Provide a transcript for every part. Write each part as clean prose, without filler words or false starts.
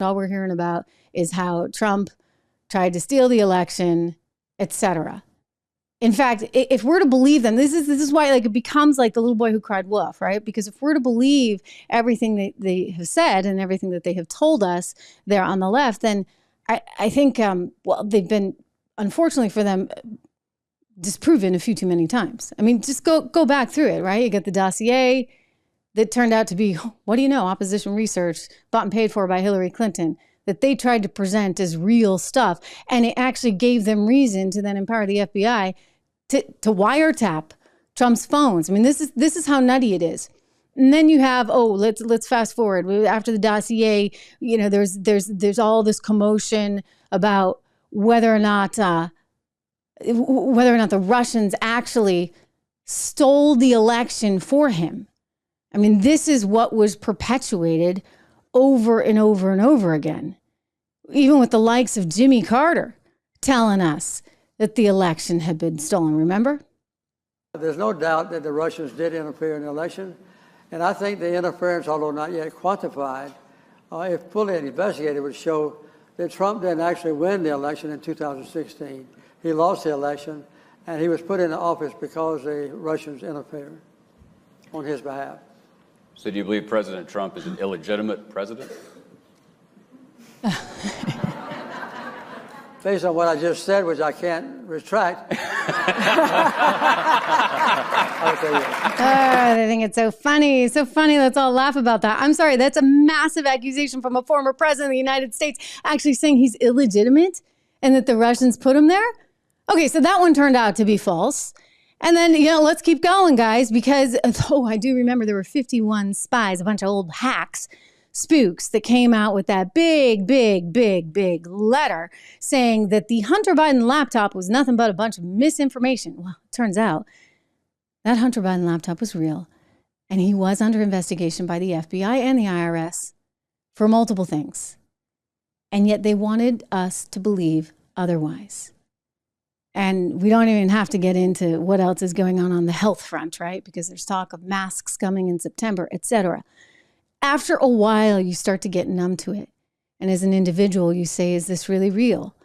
All we're hearing about is how Trump tried to steal the election, etc. In fact, if we're to believe them, this is why it becomes like the little boy who cried wolf, right? Because if we're to believe everything that they have said and everything that they have told us there on the left, then I think, they've been, unfortunately for them, disproven a few too many times. I mean, just go back through it, right? You get the dossier that turned out to be, what do you know, opposition research bought and paid for by Hillary Clinton, that they tried to present as real stuff. And it actually gave them reason to then empower the FBI to wiretap Trump's phones. I mean, this is how nutty it is. And then you have, let's fast forward. After the dossier, there's all this commotion about whether or not the Russians actually stole the election for him. I mean, this is what was perpetuated over and over and over again, even with the likes of Jimmy Carter telling us that the election had been stolen, remember? There's no doubt that the Russians did interfere in the election, and I think the interference, although not yet quantified, if fully investigated, would show that Trump didn't actually win the election in 2016. He lost the election, and he was put into office because the Russians interfered on his behalf. So do you believe President Trump is an illegitimate president? Based on what I just said, which I can't retract. I think it's so funny. So funny. Let's all laugh about that. I'm sorry. That's a massive accusation from a former president of the United States actually saying he's illegitimate and that the Russians put him there. Okay, so that one turned out to be false. And then, let's keep going, guys, because I do remember there were 51 spies, a bunch of old hacks, spooks that came out with that big letter saying that the Hunter Biden laptop was nothing but a bunch of misinformation. Well, it turns out that Hunter Biden laptop was real, and he was under investigation by the FBI and the IRS for multiple things. And yet they wanted us to believe otherwise. And we don't even have to get into what else is going on the health front, right? Because there's talk of masks coming in September, etc. After a while, you start to get numb to it. And as an individual, you say, is this really real?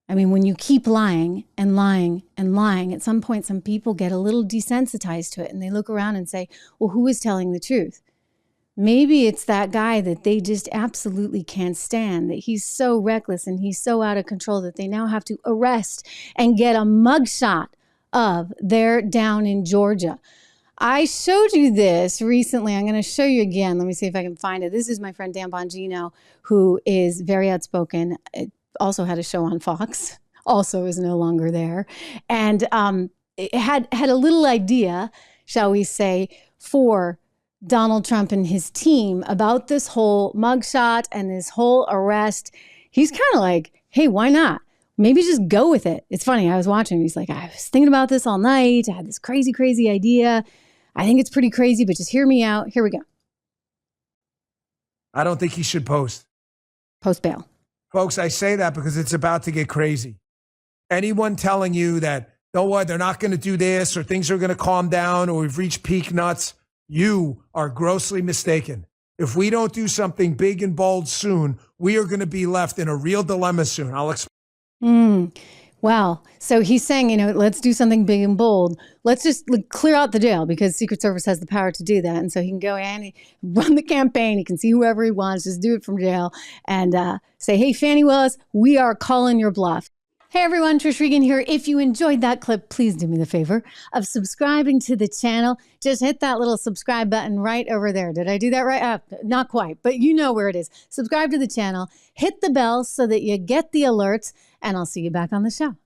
I mean, when you keep lying and lying and lying, at some point, some people get a little desensitized to it and they look around and say, well, who is telling the truth? Maybe it's that guy that they just absolutely can't stand, that he's so reckless and he's so out of control that they now have to arrest and get a mugshot of there down in Georgia. I showed you this recently. I'm going to show you again. Let me see if I can find it. This is my friend Dan Bongino, who is very outspoken. It also had a show on Fox, also is no longer there. And it had a little idea, shall we say, for Donald Trump and his team about this whole mugshot and this whole arrest. He's kind of like, hey, why not? Maybe just go with it. It's funny. I was watching. He's like, I was thinking about this all night. I had this crazy idea. I think it's pretty crazy, but just hear me out. Here we go. I don't think he should post. Post bail. Folks, I say that because it's about to get crazy. Anyone telling you that, no, what, they're not going to do this or things are going to calm down or we've reached peak nuts, you are grossly mistaken. If we don't do something big and bold soon, we are going to be left in a real dilemma soon. I'll explain. Wow. So he's saying, let's do something big and bold. Let's just clear out the jail because Secret Service has the power to do that. And so he can go in, run the campaign. He can see whoever he wants, just do it from jail and say, hey, Fani Willis, we are calling your bluff. Hey everyone, Trish Regan here. If you enjoyed that clip, please do me the favor of subscribing to the channel. Just hit that little subscribe button right over there. Did I do that right? Not quite, but you know where it is. Subscribe to the channel, hit the bell so that you get the alerts, and I'll see you back on the show.